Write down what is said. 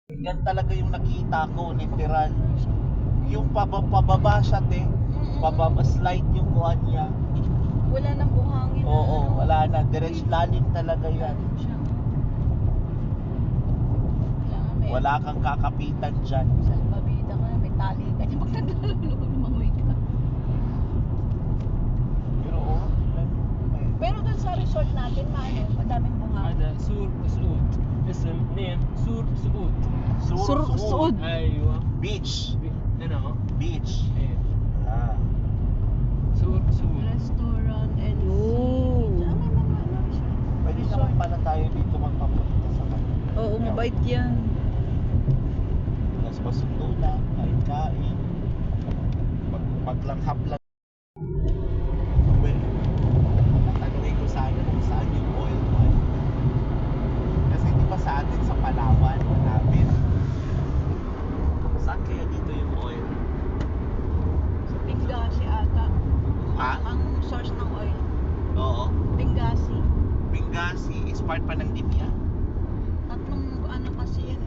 Yan talaga yung nakita ko, literal. Yung pababa siya, te. Pababa, slide yung kuhan niya. Wala nang buhangin. Oo, wala na. Diretso lalim talaga yan. Wala kang kakapitan dyan. Salbabida ka, may tali ka. Pag naglalaro, lumangoy ka. Pero oo, Pero doon sa resort natin, madaming buhangin. هذا سور سعود اسم نيم سور سعود Suud. ايوه Beach. هنا اهو Beach. إيه. Ah. سور سعود Restaurant and Oo. may mga resort. Pwede naman pala tayo dito magpapunta sa kanila. Oo, mabait yan. Tapos pasundo lang, kain-kain. Maglanghap lang. Well, tatanungin ko sana kung saan yung oil one. Kasi di ba sa atin sa Palawan, malapit. Saan kaya dito yung oil? Bengasi ata. Ha? Ang source ng oil. Oo. Bengasi. Bengasi is part pa ng Libya. Tatlong ano kasi yan